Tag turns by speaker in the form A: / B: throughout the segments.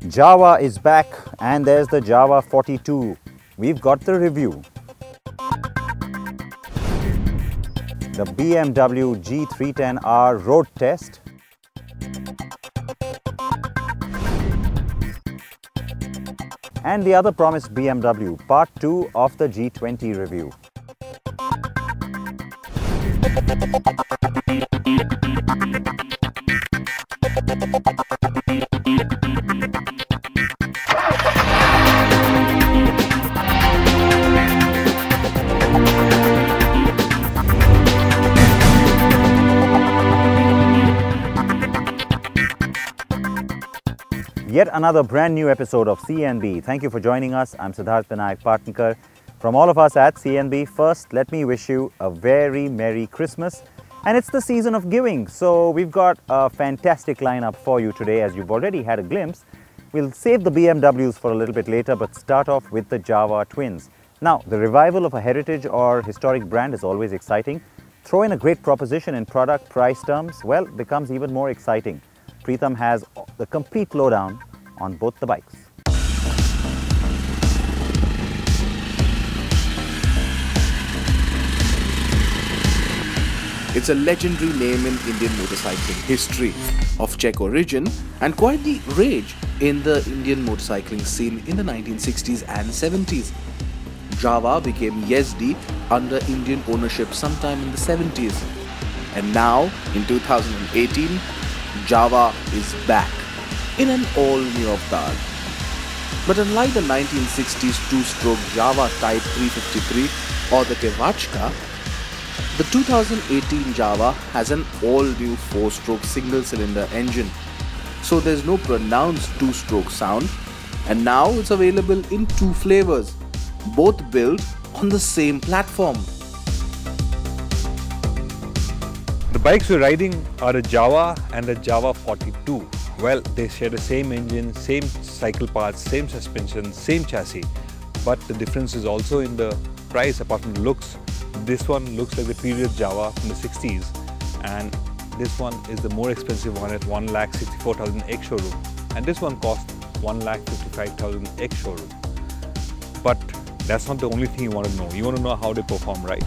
A: Jawa is back, and there's the Jawa 42. We've got the review. The BMW G310R road test. And the other promised BMW, part 2 of the G20 review. Yet another brand new episode of CNB. Thank you for joining us. I'm Siddharth Vinayak Partnikar. From all of us at CNB, first let me wish you a very Merry Christmas. And it's the season of giving, so we've got a fantastic lineup for you today. As you've already had a glimpse, we'll save the BMWs for a little bit later, but start off with the Jawa twins. Now, the revival of a heritage or historic brand is always exciting. Throw in a great proposition in product price terms, well, it becomes even more exciting. Preetham has the complete lowdown on both the bikes.
B: It's a legendary name in Indian motorcycling history, of Czech origin and quite the rage in the Indian motorcycling scene in the 1960s and 70s. Jawa became XD under Indian ownership sometime in the 70s. And now, in 2018, Jawa is back in an all-new avatar. But unlike the 1960s two-stroke Jawa Type 353 or the Kevachka, the 2018 Jawa has an all-new four-stroke single-cylinder engine. So there's no pronounced two-stroke sound, and now it's available in two flavors, both built on the same platform.
C: The bikes we're riding are a Jawa and a Jawa 42. Well, they share the same engine, same cycle parts, same suspension, same chassis. But the difference is also in the price apart from the looks. This one looks like the period Jawa from the 60s, and this one is the more expensive one at 1,64,000 ex-showroom, and this one costs 1,55,000 ex-showroom. But that's not the only thing you want to know. You want to know how they perform, right?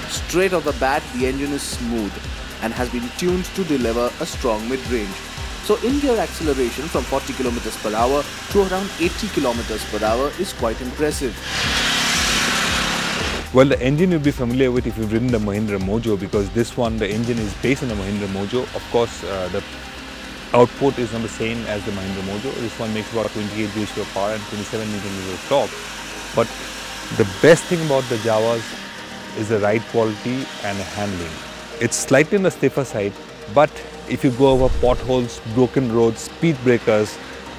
B: Straight off the bat, the engine is smooth and has been tuned to deliver a strong mid-range. So in-gear acceleration from 40 km per hour to around 80 km per hour is quite impressive.
C: Well, the engine you'll be familiar with if you've ridden the Mahindra Mojo, because this one, the engine is based on the Mahindra Mojo. Of course, the output is not the same as the Mahindra Mojo. This one makes about 28 bhp of power and 27 Nm of torque. But the best thing about the Jawas is the ride quality and handling. It's slightly on the stiffer side, but if you go over potholes, broken roads, speed breakers,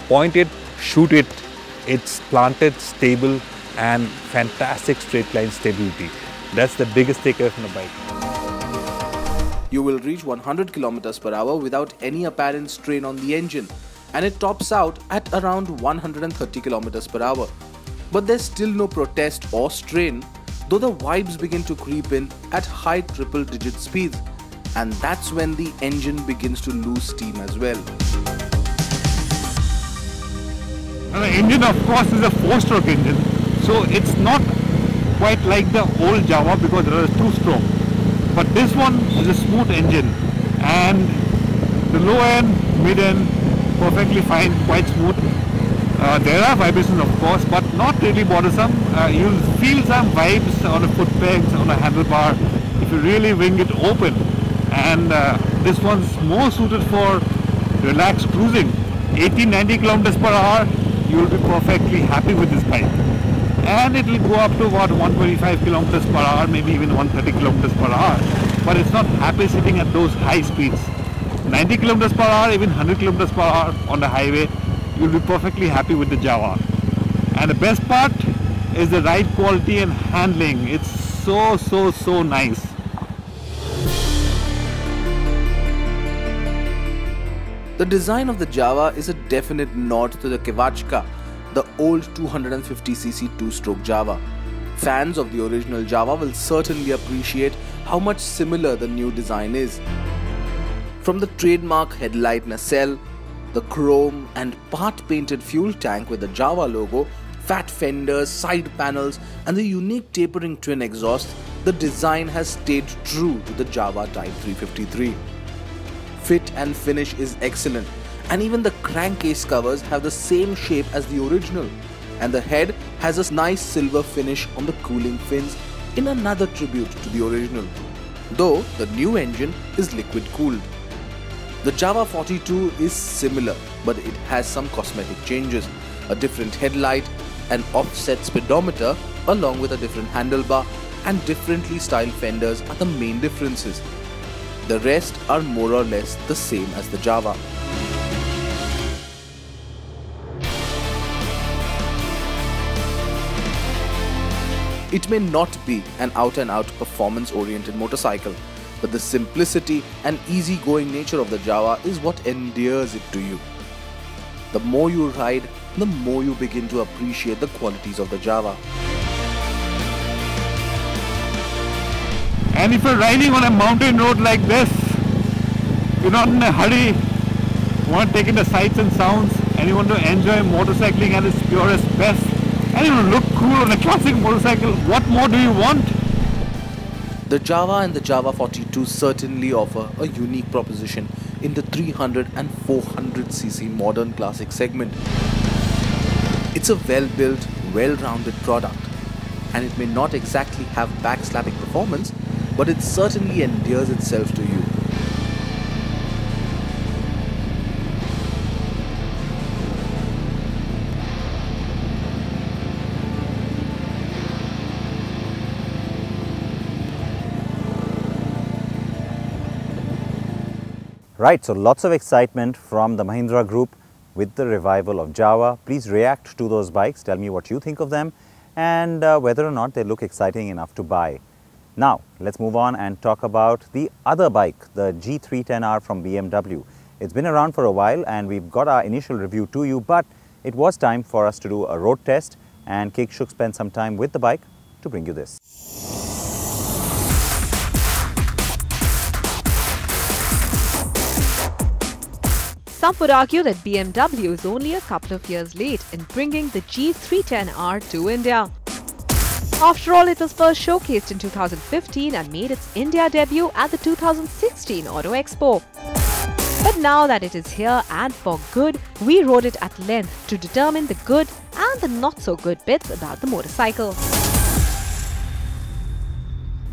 C: point it, shoot it, it's planted, stable, and fantastic straight line stability. That's the biggest takeaway from the bike.
B: You will reach 100 km per hour without any apparent strain on the engine, and it tops out at around 130 km per hour. But there's still no protest or strain, though the vibes begin to creep in at high triple-digit speeds, and that's when the engine begins to lose steam as well.
D: Now the engine, of course, is a four-stroke engine, so it's not quite like the old Jawa because there is two-stroke. But this one is a smooth engine, and the low end, mid end, perfectly fine, quite smooth. There are vibrations, of course, but not really bothersome. You'll feel some vibes on the foot pegs, on the handlebar, if you really wing it open. And this one's more suited for relaxed cruising. 80-90 km per hour, you will be perfectly happy with this bike. And it will go up to about 125 km per hour, maybe even 130 km per hour. But it's not happy sitting at those high speeds. 90 km per hour, even 100 km per hour on the highway, you'll be perfectly happy with the Jawa. And the best part is the ride quality and handling. It's so nice.
B: The design of the Jawa is a definite nod to the Kevachka, the old 250cc two-stroke Jawa. Fans of the original Jawa will certainly appreciate how much similar the new design is. From the trademark headlight nacelle The chrome and part-painted fuel tank with the Jawa logo, fat fenders, side panels and the unique tapering twin exhaust, the design has stayed true to the Jawa Type 353. Fit and finish is excellent, and even the crankcase covers have the same shape as the original, and the head has a nice silver finish on the cooling fins in another tribute to the original, though the new engine is liquid cooled. The Jawa 42 is similar, but it has some cosmetic changes, a different headlight, an offset speedometer along with a different handlebar, and differently styled fenders are the main differences. The rest are more or less the same as the Jawa. It may not be an out-and-out performance-oriented motorcycle, but the simplicity and easy-going nature of the Jawa is what endears it to you. The more you ride, the more you begin to appreciate the qualities of the Jawa.
D: And if you're riding on a mountain road like this, you're not in a hurry, you want to take in the sights and sounds, and you want to enjoy motorcycling at its purest best, and you want to look cool on a classic motorcycle, what more do you want?
B: The Jawa and the Jawa 42 certainly offer a unique proposition in the 300 and 400cc modern classic segment. It's a well-built, well-rounded product, and it may not exactly have backslapping performance, but it certainly endears itself to you.
A: Right, so lots of excitement from the Mahindra Group with the revival of Jawa. Please react to those bikes, tell me what you think of them and whether or not they look exciting enough to buy. Now, let's move on and talk about the other bike, the G310R from BMW. It's been around for a while and we've got our initial review to you, but it was time for us to do a road test, and Kekshuk spent some time with the bike to bring you this.
E: Some would argue that BMW is only a couple of years late in bringing the G310R to India. After all, it was first showcased in 2015 and made its India debut at the 2016 Auto Expo. But now that it is here and for good, we rode it at length to determine the good and the not so good bits about the motorcycle.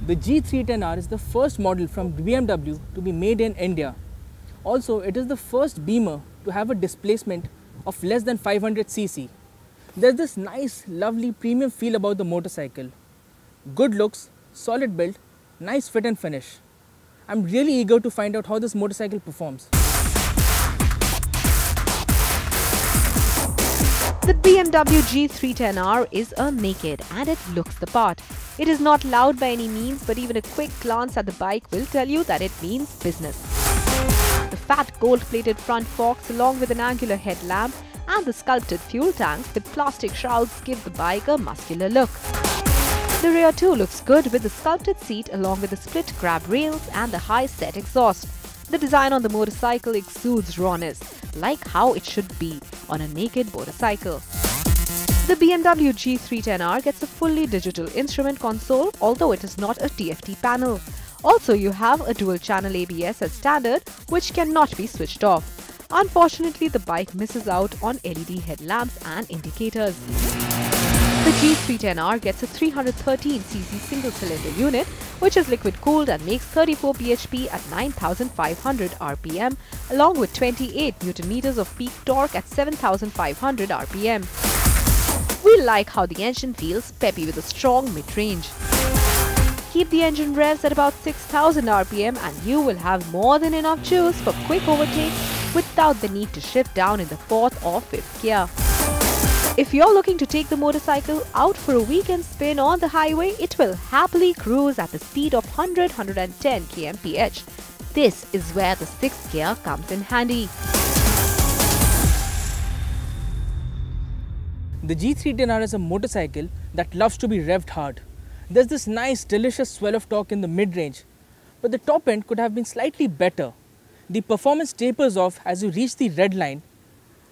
F: The G310R is the first model from BMW to be made in India. Also, it is the first Beamer to have a displacement of less than 500cc. There's this nice, lovely premium feel about the motorcycle. Good looks, solid build, nice fit and finish. I'm really eager to find out how this motorcycle performs.
E: The BMW G310R is a naked and it looks the part. It is not loud by any means, but even a quick glance at the bike will tell you that it means business. The fat gold-plated front forks along with an angular headlamp and the sculpted fuel tank with plastic shrouds give the bike a muscular look. The rear too looks good with the sculpted seat along with the split grab rails and the high-set exhaust. The design on the motorcycle exudes rawness, like how it should be on a naked motorcycle. The BMW G310R gets a fully digital instrument console, although it is not a TFT panel. Also, you have a dual-channel ABS as standard, which cannot be switched off. Unfortunately, the bike misses out on LED headlamps and indicators. The G310R gets a 313cc single-cylinder unit, which is liquid-cooled and makes 34 bhp at 9,500 rpm, along with 28 Nm of peak torque at 7,500 rpm. We like how the engine feels peppy with a strong mid-range. Keep the engine revs at about 6,000 rpm and you will have more than enough juice for quick overtakes without the need to shift down in the 4th or 5th gear. If you're looking to take the motorcycle out for a weekend spin on the highway, it will happily cruise at the speed of 100-110 kmph. This is where the 6th gear comes in handy.
F: The G310R is a motorcycle that loves to be revved hard. There's this nice, delicious swell of torque in the mid-range, but the top end could have been slightly better. The performance tapers off as you reach the red line,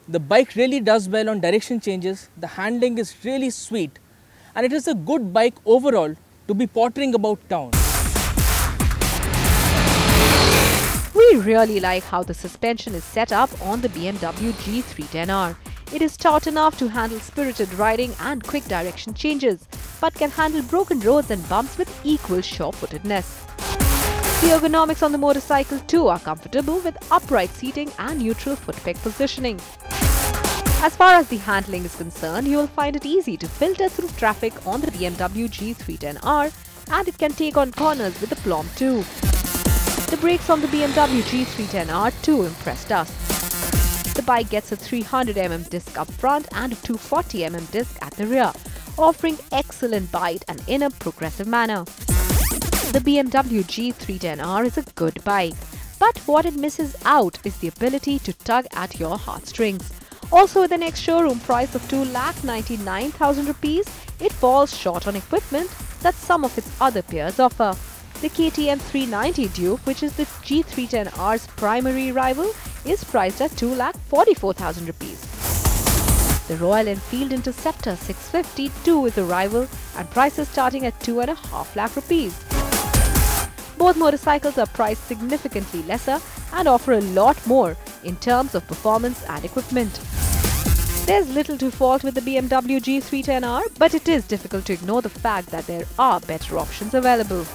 F: The bike really does well on direction changes, the handling is really sweet, and it is a good bike overall to be pottering about town.
E: We really like how the suspension is set up on the BMW G310R. It is taut enough to handle spirited riding and quick direction changes, but can handle broken roads and bumps with equal sure-footedness. The ergonomics on the motorcycle too are comfortable with upright seating and neutral foot peg positioning. As far as the handling is concerned, you will find it easy to filter through traffic on the BMW G310R, and it can take on corners with aplomb too. The brakes on the BMW G310R too impressed us. The bike gets a 300mm disc up front and a 240mm disc at the rear, offering excellent bite and in a progressive manner. The BMW G310R is a good bike, but what it misses out is the ability to tug at your heartstrings. Also, with an ex-showroom price of 2,99,000 rupees, it falls short on equipment that some of its other peers offer. The KTM 390 Duke, which is the G310R's primary rival, is priced at 2,44,000 rupees. The Royal Enfield Interceptor 650 too is a rival and prices starting at 2.5 lakh rupees. Both motorcycles are priced significantly lesser and offer a lot more in terms of performance and equipment. There's little to fault with the BMW G310R, but it is difficult to ignore the fact that there are better options available.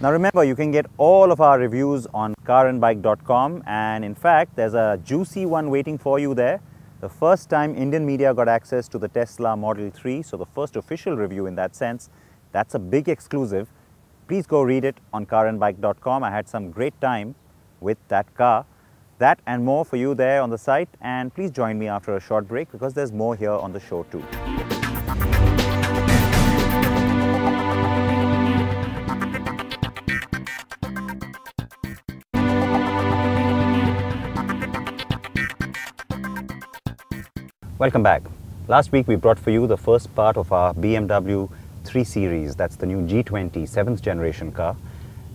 A: Now remember, you can get all of our reviews on carandbike.com, and in fact there's a juicy one waiting for you there. The first time Indian media got access to the Tesla Model 3, so the first official review in that sense. That's a big exclusive. Please go read it on carandbike.com. I had some great time with that car. That and more for you there on the site, and please join me after a short break because there's more here on the show too. Welcome back. Last week we brought for you the first part of our BMW 3 Series. That's the new G20 7th generation car.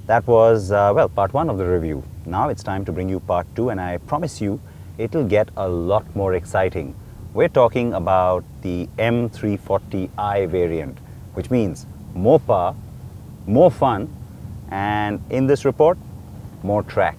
A: That was, well, part 1 of the review. Now it's time to bring you part 2, and I promise you it'll get a lot more exciting. We're talking about the M340i variant, which means more power, more fun, and in this report, more track.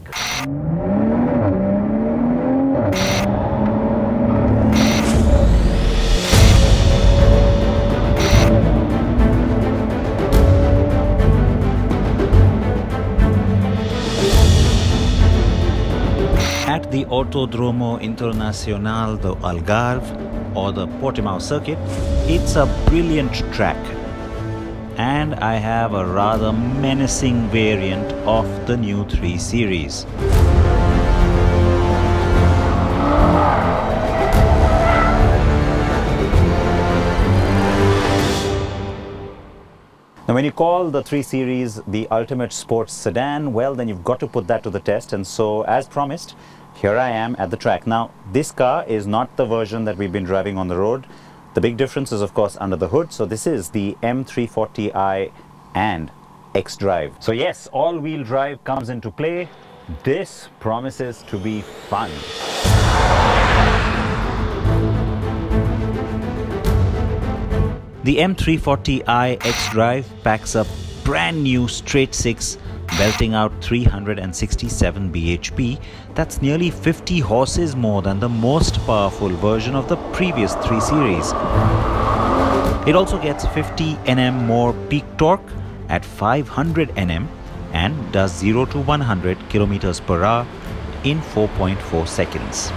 G: At the Autodromo Internacional do Algarve, or the Portimao circuit, it's a brilliant track. And I have a rather menacing variant of the new 3 Series.
A: Now when you call the 3 Series the ultimate sports sedan, well then you've got to put that to the test, and so as promised, here I am at the track. Now this car is not the version that we've been driving on the road. The big difference is of course under the hood. So this is the M340i and xDrive. So yes, all-wheel drive comes into play. This promises to be fun.
G: The M340i xDrive packs a brand new straight 6, belting out 367 bhp. That's nearly 50 horses more than the most powerful version of the previous 3 Series. It also gets 50 Nm more peak torque at 500 Nm and does 0 to 100 km per hour in 4.4 seconds.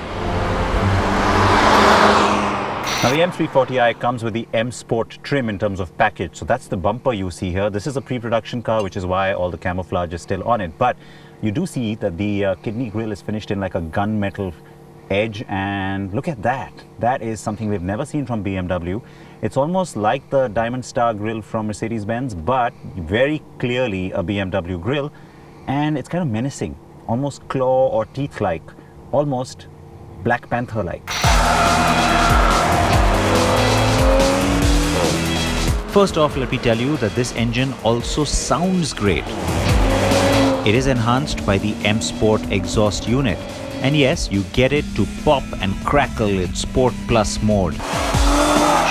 A: Now the M340i comes with the M Sport trim in terms of package. So that's the bumper you see here. This is a pre-production car, which is why all the camouflage is still on it. But you do see that the kidney grille is finished in like a gunmetal edge, and look at that. That is something we've never seen from BMW. It's almost like the Diamond Star grille from Mercedes-Benz, but very clearly a BMW grille, and it's kind of menacing, almost claw or teeth-like, almost Black Panther-like.
G: First off, let me tell you that this engine also sounds great. It is enhanced by the M Sport exhaust unit. And yes, you get it to pop and crackle in Sport Plus mode.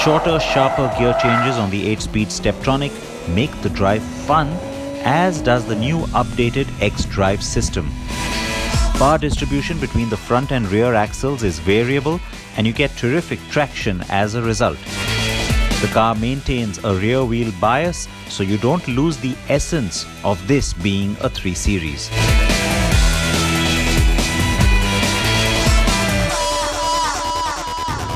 G: Shorter, sharper gear changes on the 8-speed Steptronic make the drive fun, as does the new updated xDrive system. Power distribution between the front and rear axles is variable, and you get terrific traction as a result. The car maintains a rear wheel bias, so you don't lose the essence of this being a 3 Series.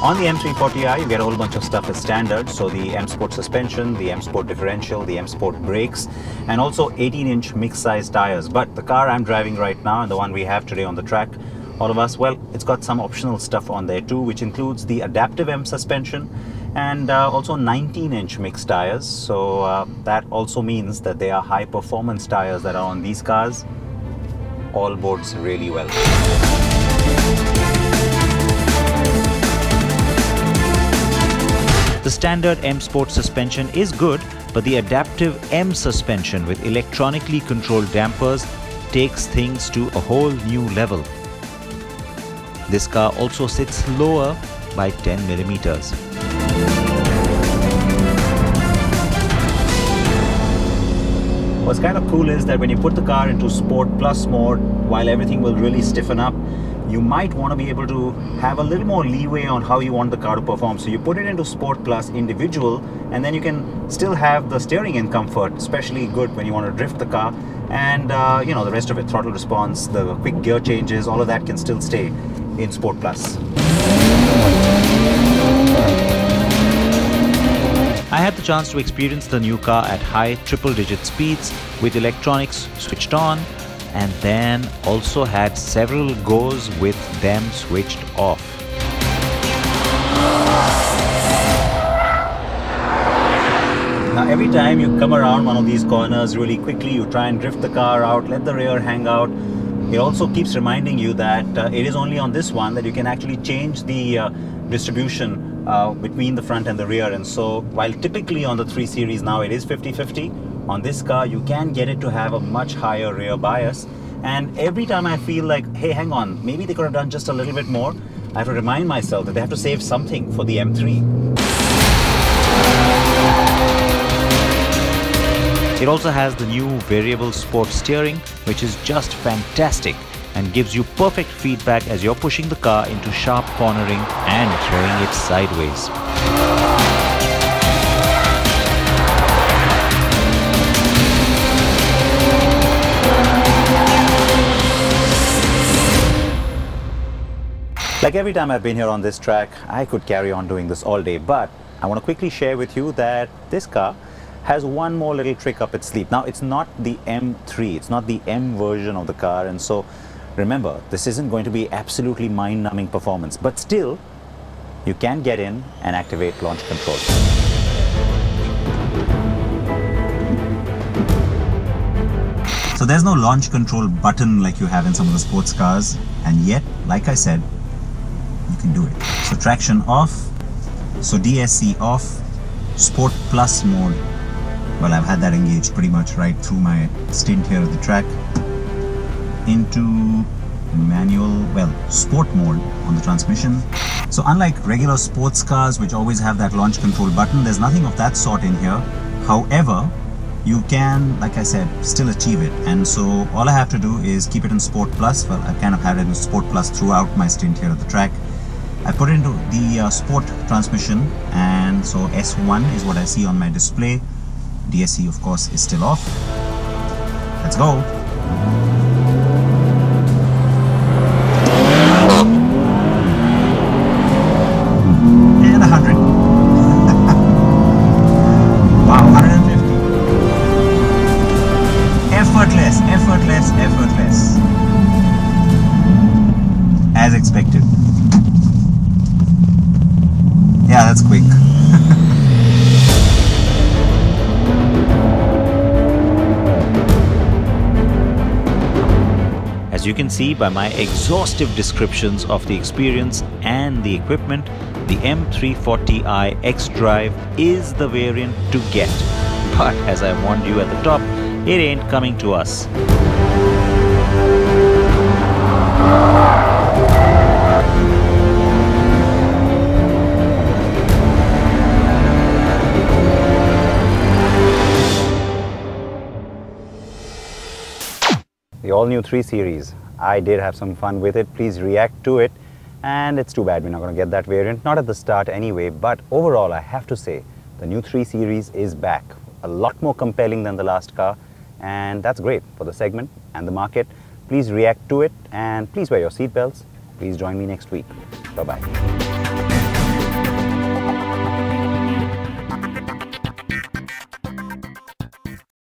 A: On the M340i, you get a whole bunch of stuff as standard. So the M Sport suspension, the M Sport differential, the M Sport brakes, and also 18-inch mixed-size tires. But the car I'm driving right now and the one we have today on the track, all of us, well, it's got some optional stuff on there too, which includes the adaptive M suspension and also 19-inch mixed tires. So that also means that they are high-performance tires that are on these cars. All bodes really well.
G: The standard M Sport suspension is good, but the adaptive M suspension with electronically controlled dampers takes things to a whole new level. This car also sits lower by 10 millimeters.
A: What's kind of cool is that when you put the car into Sport Plus mode, while everything will really stiffen up, you might want to be able to have a little more leeway on how you want the car to perform. So you put it into Sport Plus individual, and then you can still have the steering in comfort, especially good when you want to drift the car. And you know, the rest of it, throttle response, the quick gear changes, all of that can still stay in Sport Plus.
G: I had the chance to experience the new car at high triple-digit speeds with electronics switched on, and then also had several goes with them switched off.
A: Now every time you come around one of these corners really quickly, you try and drift the car out, let the rear hang out. It also keeps reminding you that it is only on this one that you can actually change the distribution between the front and the rear. And so while typically on the 3 Series now it is 50-50, on this car you can get it to have a much higher rear bias. And every time I feel like, hey, hang on, maybe they could have done just a little bit more, I have to remind myself that they have to save something for the M3.
G: It also has the new variable sport steering, which is just fantastic and gives you perfect feedback as you're pushing the car into sharp cornering and throwing it sideways.
A: Like every time I've been here on this track, I could carry on doing this all day, but I want to quickly share with you that this car has one more little trick up its sleeve. Now, it's not the M3, it's not the M version of the car, and so remember, this isn't going to be absolutely mind-numbing performance, but still, you can get in and activate launch control. So there's no launch control button like you have in some of the sports cars, and yet, like I said, you can do it. So traction off, so DSC off, Sport Plus mode. Well, I've had that engaged pretty much right through my stint here at the track. Into manual, well, sport mode on the transmission. So unlike regular sports cars which always have that launch control button, there's nothing of that sort in here. However, you can, like I said, still achieve it. And so all I have to do is keep it in Sport Plus. Well, I've kind of had it in Sport Plus throughout my stint here at the track. I put it into the sport transmission, and so S1 is what I see on my display. DSC, of course, is still off. Let's go. And 100. Wow, 150. Effortless, effortless, effortless. As expected. Yeah, that's quick.
G: As you can see by my exhaustive descriptions of the experience and the equipment, the M340i xDrive is the variant to get. But as I warned you at the top, it ain't coming to us.
A: The all-new 3 Series. I did have some fun with it. Please react to it. And it's too bad we're not going to get that variant. Not at the start anyway. But overall, I have to say, the new 3 Series is back. A lot more compelling than the last car. And that's great for the segment and the market. Please react to it. And please wear your seatbelts. Please join me next week. Bye-bye.